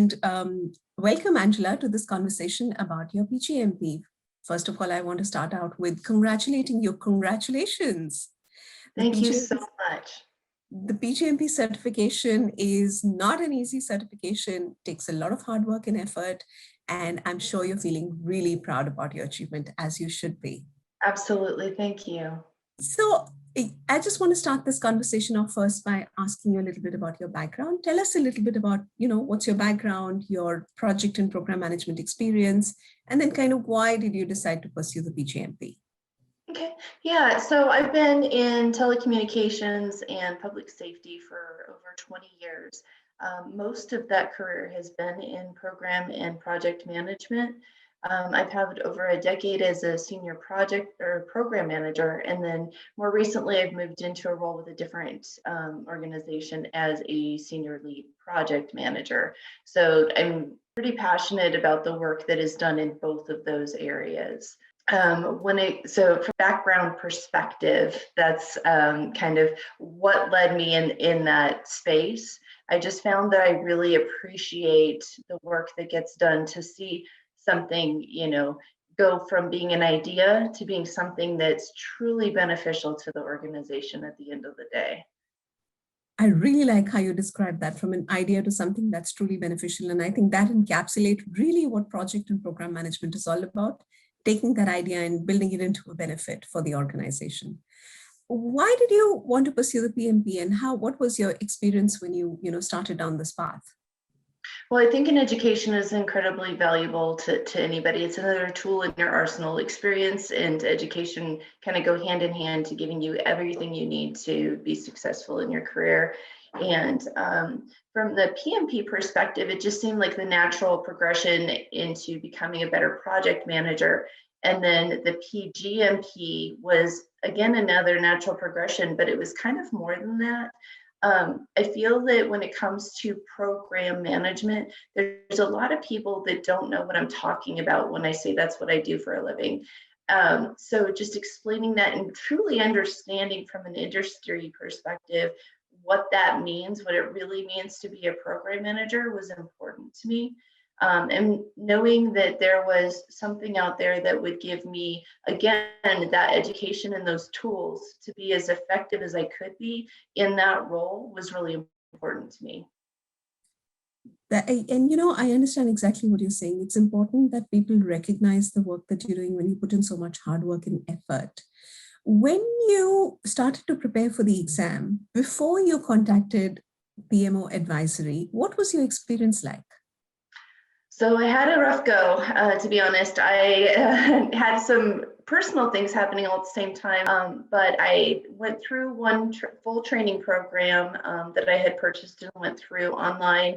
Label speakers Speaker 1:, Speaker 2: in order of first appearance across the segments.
Speaker 1: and welcome, Angela, to this conversation about your PgMP. First of all, I want to start out with congratulating you. Congratulations.
Speaker 2: Thank you so much.
Speaker 1: The PgMP certification is not an easy certification, takes a lot of hard work and effort, and I'm sure you're feeling really proud about your achievement, as you should be.
Speaker 2: Absolutely, thank you.
Speaker 1: So I just want to start this conversation off first by asking you a little bit about your background. Tell us a little bit about, what's your background, your project and program management experience, and then kind of why did you decide to pursue the PgMP?
Speaker 2: Okay, yeah, so I've been in telecommunications and public safety for over 20 years. Most of that career has been in program and project management. I've had over a decade as a senior project or program manager, and then more recently I've moved into a role with a different organization as a senior lead project manager. So I'm pretty passionate about the work that is done in both of those areas. So from background perspective, that's kind of what led me in that space. I just found that I really appreciate the work that gets done to see something, go from being an idea to being something that's truly beneficial to the organization at the end of the day.
Speaker 1: I really like how you describe that, from an idea to something that's truly beneficial. And I think that encapsulates really what project and program management is all about, taking that idea and building it into a benefit for the organization. Why did you want to pursue the PMP, and what was your experience when you started down this path?
Speaker 2: Well, I think an education is incredibly valuable to anybody. It's another tool in your arsenal. Experience and education kind of go hand in hand to giving you everything you need to be successful in your career. And from the PMP perspective, it just seemed like the natural progression into becoming a better project manager. And then the PgMP was, again, another natural progression, but it was kind of more than that. I feel that when it comes to program management, there's a lot of people that don't know what I'm talking about when I say that's what I do for a living. So just explaining that and truly understanding from an industry perspective what that means, what it really means to be a program manager, was important to me. And knowing that there was something out there that would give me, again, that education and those tools to be as effective as I could be in that role was really important to me.
Speaker 1: I understand exactly what you're saying. It's important that people recognize the work that you're doing when you put in so much hard work and effort. When you started to prepare for the exam, before you contacted PMO Advisory, what was your experience like?
Speaker 2: So I had a rough go, to be honest. I had some personal things happening all at the same time, but I went through one full training program that I had purchased and went through online.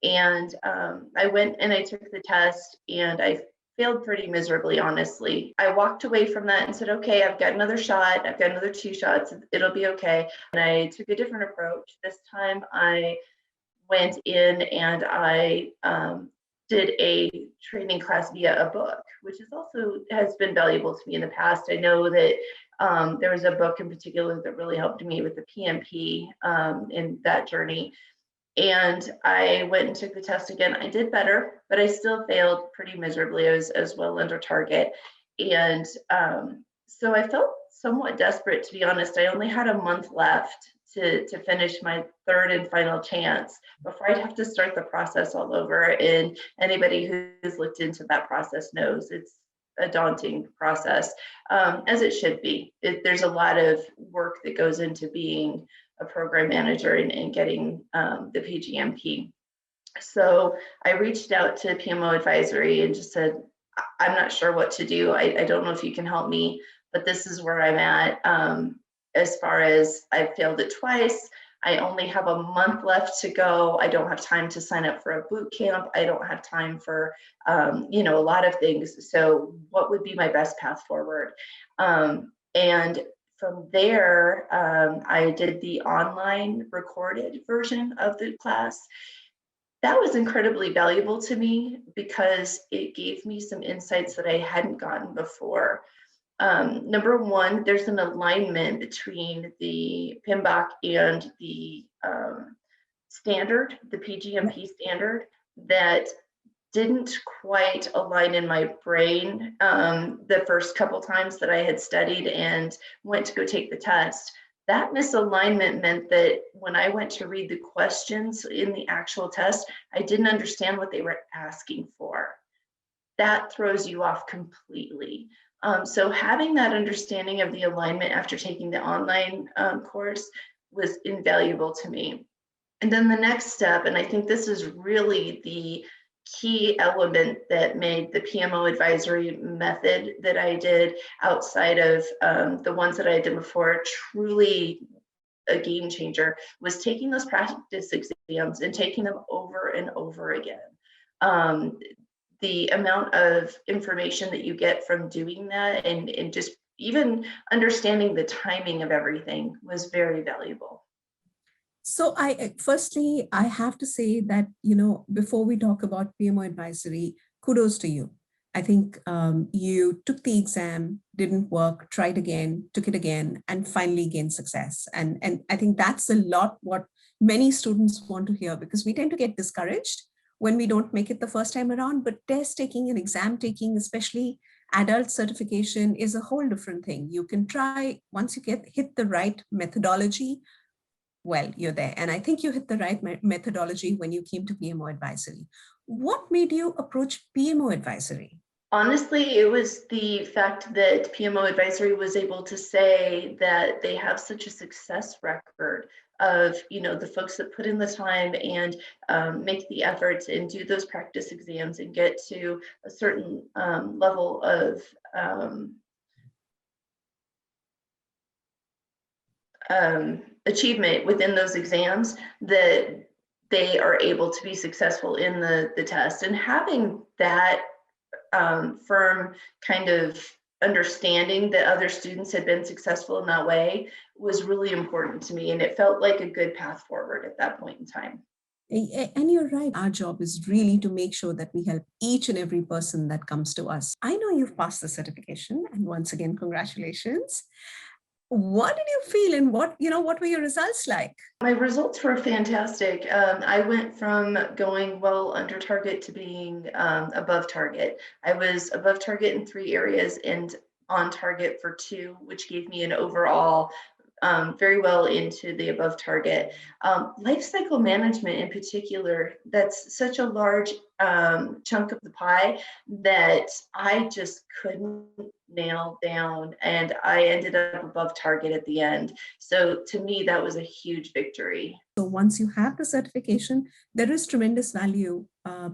Speaker 2: And I went and I took the test, and I failed pretty miserably, honestly. I walked away from that and said, okay, I've got another shot. I've got another 2 shots. It'll be okay. And I took a different approach. This time I went in and I did a training class via a book, which is also has been valuable to me in the past. I know that there was a book in particular that really helped me with the PMP in that journey. And I went and took the test again. I did better, but I still failed pretty miserably. I was as well under target. And so I felt somewhat desperate, to be honest. I only had a month left to finish my 3rd and final chance before I'd have to start the process all over. And anybody who's looked into that process knows it's a daunting process, as it should be. There's a lot of work that goes into being a program manager and getting the PgMP. So I reached out to PMO Advisory and just said, I'm not sure what to do. I don't know if you can help me, but this is where I'm at. As far as I failed it twice, I only have a month left to go. I don't have time to sign up for a boot camp. I don't have time for, a lot of things. So what would be my best path forward? And from there, I did the online recorded version of the class. That was incredibly valuable to me because it gave me some insights that I hadn't gotten before. Number one, there's an alignment between the PMBOK and the standard, the PgMP standard. that didn't quite align in my brain the first couple times that I had studied and went to go take the test. That misalignment meant that when I went to read the questions in the actual test, I didn't understand what they were asking for. That throws you off completely. So having that understanding of the alignment after taking the online course was invaluable to me. And then the next step, and I think this is really the key element that made the PMO advisory method that I did outside of the ones that I did before truly a game changer, was taking those practice exams and taking them over and over again. The amount of information that you get from doing that and just even understanding the timing of everything was very valuable.
Speaker 1: So firstly, I have to say that, before we talk about PMO advisory, kudos to you. I think you took the exam, didn't work, tried again, took it again, and finally gained success. And I think that's a lot what many students want to hear, because we tend to get discouraged when we don't make it the first time around, but test taking and exam taking, especially adult certification, is a whole different thing. You can try, once you hit the right methodology, well, you're there. And I think you hit the right methodology when you came to PMO advisory. What made you approach PMO advisory?
Speaker 2: Honestly, it was the fact that PMO advisory was able to say that they have such a success record of, the folks that put in the time and make the efforts and do those practice exams and get to a certain level of achievement within those exams, that they are able to be successful in the test. And having that firm kind of understanding that other students had been successful in that way was really important to me. And it felt like a good path forward at that point in time.
Speaker 1: And you're right. Our job is really to make sure that we help each and every person that comes to us. I know you've passed the certification, and once again, congratulations. What did you feel, and what were your results like?
Speaker 2: My results were fantastic. I went from going well under target to being above target. I was above target in 3 areas and on target for 2, which gave me an overall very well into the above target. Life cycle management in particular, that's such a large chunk of the pie that I just couldn't nail down, and I ended up above target at the end. So to me, that was a huge victory.
Speaker 1: So once you have the certification, there is tremendous value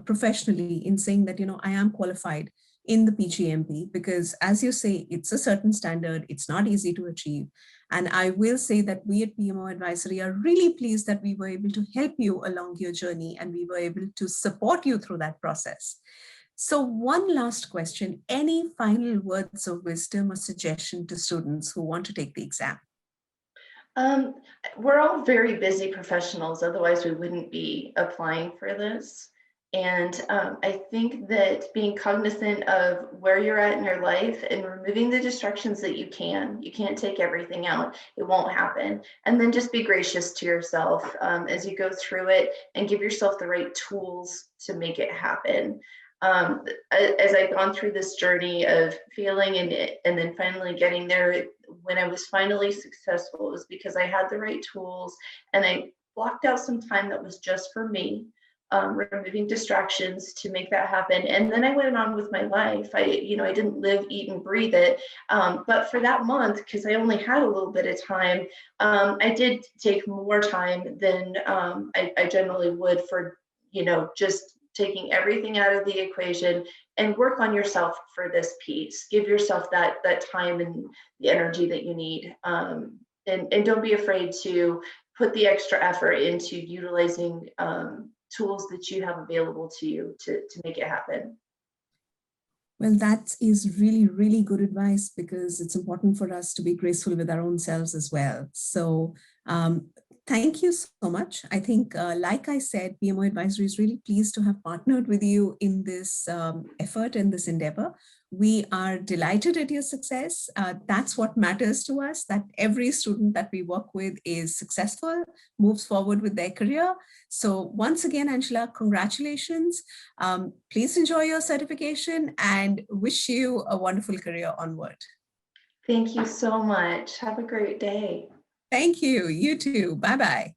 Speaker 1: professionally in saying that, I am qualified in the PgMP, because as you say, it's a certain standard, it's not easy to achieve. And I will say that we at PMO Advisory are really pleased that we were able to help you along your journey, and we were able to support you through that process. So one last question, any final words of wisdom or suggestion to students who want to take the exam?
Speaker 2: We're all very busy professionals, otherwise we wouldn't be applying for this. And I think that being cognizant of where you're at in your life and removing the distractions that you can't take everything out, it won't happen. And then just be gracious to yourself as you go through it, and give yourself the right tools to make it happen. As I've gone through this journey of failing and then finally getting there, when I was finally successful, it was because I had the right tools and I blocked out some time that was just for me. Removing distractions to make that happen. And then I went on with my life. I didn't live, eat, and breathe it. But for that month, because I only had a little bit of time, I did take more time than I generally would for, just taking everything out of the equation and work on yourself for this piece. Give yourself that time and the energy that you need. And don't be afraid to put the extra effort into utilizing tools that you have available to you to make it happen.
Speaker 1: Well, that is really, really good advice, because it's important for us to be graceful with our own selves as well. So Thank you so much. I think, like I said, PMO Advisory is really pleased to have partnered with you in this effort and this endeavor. We are delighted at your success. That's what matters to us, that every student that we work with is successful, moves forward with their career. So once again, Angela, congratulations. Please enjoy your certification and wish you a wonderful career onward.
Speaker 2: Thank you so much. Have a great day.
Speaker 1: Thank you. You too. Bye-bye.